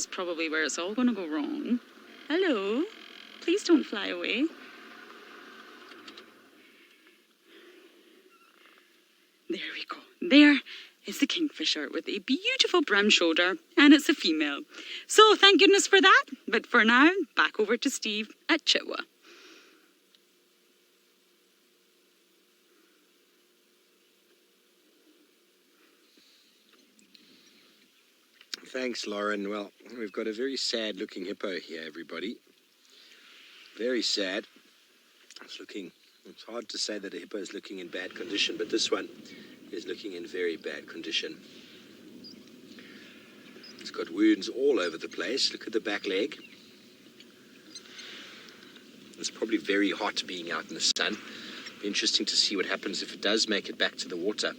That's probably where it's all going to go wrong. Hello? Please don't fly away. There we go. There is the kingfisher with a beautiful brown shoulder, and it's a female. So thank goodness for that. But for now, back over to Steve at Chitwa. Thanks, Lauren. Well, we've got a very sad-looking hippo here, everybody. Very sad. It's hard to say that a hippo is looking in bad condition, but this one is looking in very bad condition. It's got wounds all over the place. Look at the back leg. It's probably very hot being out in the sun. Be interesting to see what happens if it does make it back to the water.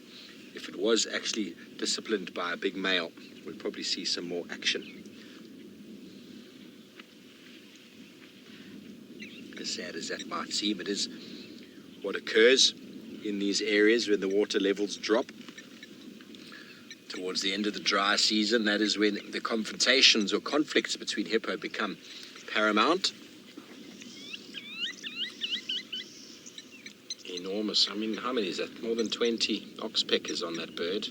If it was actually disciplined by a big male, we'd probably see some more action. As sad as that might seem, it is what occurs in these areas when the water levels drop. Towards the end of the dry season, that is when the confrontations or conflicts between hippo become paramount. Enormous. I mean, how many is that? More than 20 oxpeckers on that bird.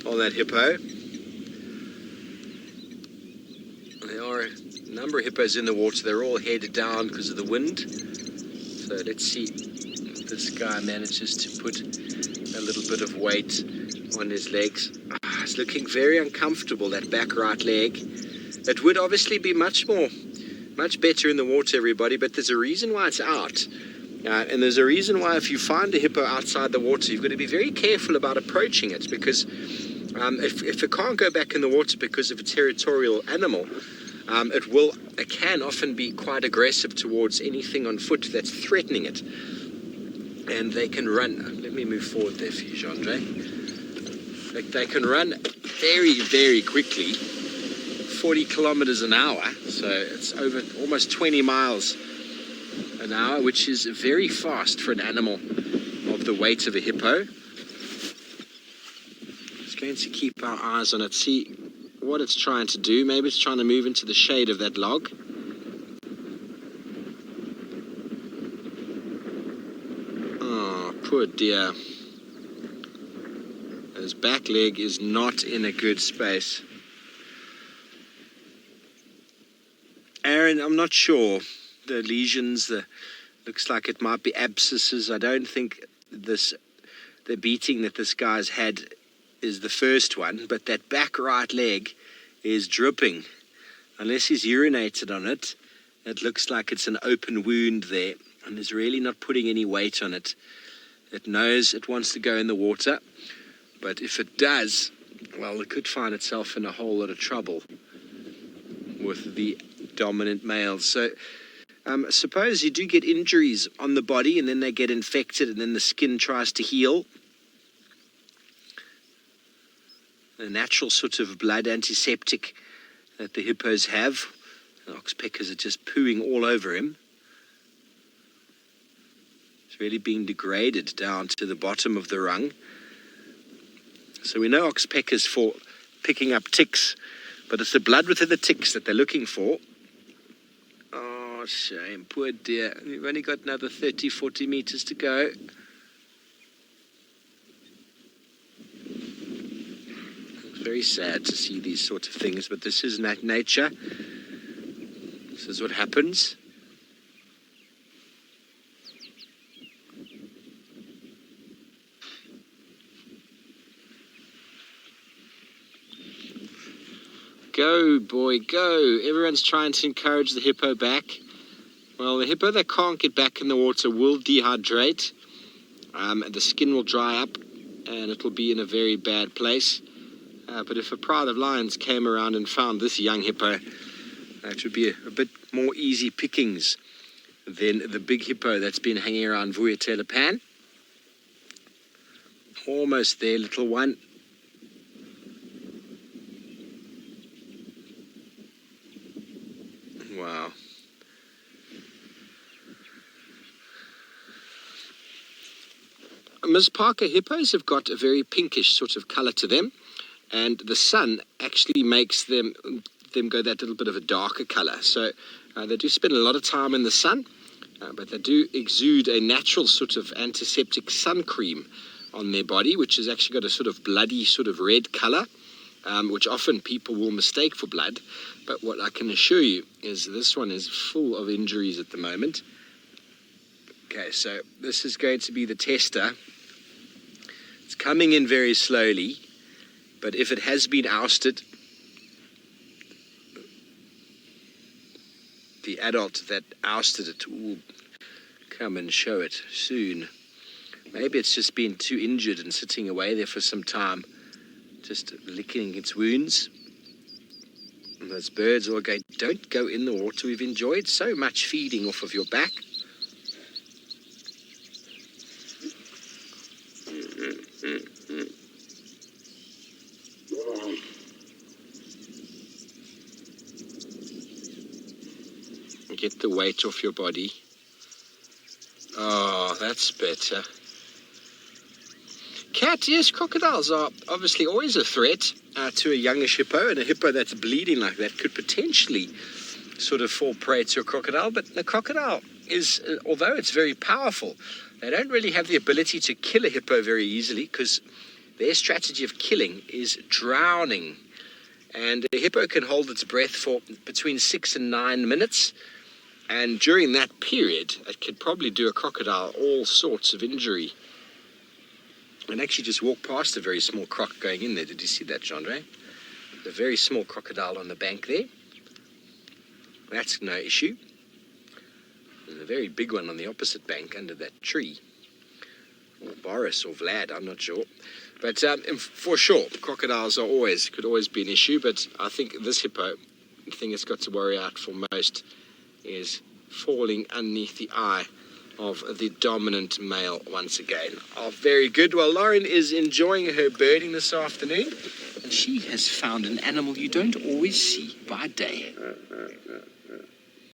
On that hippo. There are a number of hippos in the water. They're all headed down because of the wind. So let's see if this guy manages to put a little bit of weight on his legs. It's looking very uncomfortable, that back right leg. It would obviously be much better in the water, everybody, but there's a reason why it's out. And there's a reason why if you find a hippo outside the water, you've got to be very careful about approaching it, because if it can't go back in the water because of a territorial animal, it can often be quite aggressive towards anything on foot that's threatening it. And they can run. Let me move forward there for you, Jandre. They can run very, very quickly, 40 kilometers an hour. So it's over almost 20 miles an hour, which is very fast for an animal of the weight of a hippo. Just going to keep our eyes on it, see what it's trying to do. Maybe it's trying to move into the shade of that log. Oh, poor dear. His back leg is not in a good space. Aaron, I'm not sure. The lesions, looks like it might be abscesses. I don't think the beating that this guy's had is the first one, but that back right leg is dripping. Unless he's urinated on it, it looks like it's an open wound there, and is really not putting any weight on it. It knows it wants to go in the water, but if it does, well, it could find itself in a whole lot of trouble with the dominant males. So suppose you do get injuries on the body and then they get infected and then the skin tries to heal. The natural sort of blood antiseptic that the hippos have. The oxpeckers are just pooing all over him. It's really being degraded down to the bottom of the rung. So we know oxpeckers for picking up ticks, but it's the blood within the ticks that they're looking for. Oh, shame. Poor dear. We've only got another 30, 40 meters to go. It's very sad to see these sort of things, but this is nature. This is what happens. Go, boy, go. Everyone's trying to encourage the hippo back. Well, the hippo that can't get back in the water will dehydrate. The skin will dry up and it'll be in a very bad place. But if a pride of lions came around and found this young hippo, it would be a bit more easy pickings than the big hippo that's been hanging around Vuyatelapan. Almost there, little one. Wow. Ms. Parker, hippos have got a very pinkish sort of colour to them, and the sun actually makes them go that little bit of a darker color. So they do spend a lot of time in the sun, but they do exude a natural sort of antiseptic sun cream on their body, which has actually got a sort of bloody sort of red color, which often people will mistake for blood. But what I can assure you is this one is full of injuries at the moment. Okay, so this is going to be the tester. It's coming in very slowly, but if it has been ousted, the adult that ousted it will come and show it soon. Maybe it's just been too injured and sitting away there for some time, just licking its wounds. And those birds all going, don't go in the water. We've enjoyed so much feeding off of your back. Get the weight off your body. Oh, that's better. Cat, yes, crocodiles are obviously always a threat to a youngish hippo, and a hippo that's bleeding like that could potentially sort of fall prey to a crocodile. But the crocodile is, although it's very powerful, they don't really have the ability to kill a hippo very easily, because their strategy of killing is drowning. And a hippo can hold its breath for between 6 and 9 minutes. And during that period, it could probably do a crocodile all sorts of injury. And actually just walk past a very small croc going in there. Did you see that, Jean-Ray? A very small crocodile on the bank there. That's no issue. And a very big one on the opposite bank under that tree. Or Boris or Vlad, I'm not sure. But for sure, crocodiles could always be an issue. But I think this hippo, the thing it's got to worry out for most is falling underneath the eye of the dominant male once again. Oh, very good. Well, Lauren is enjoying her birding this afternoon, and she has found an animal you don't always see by day.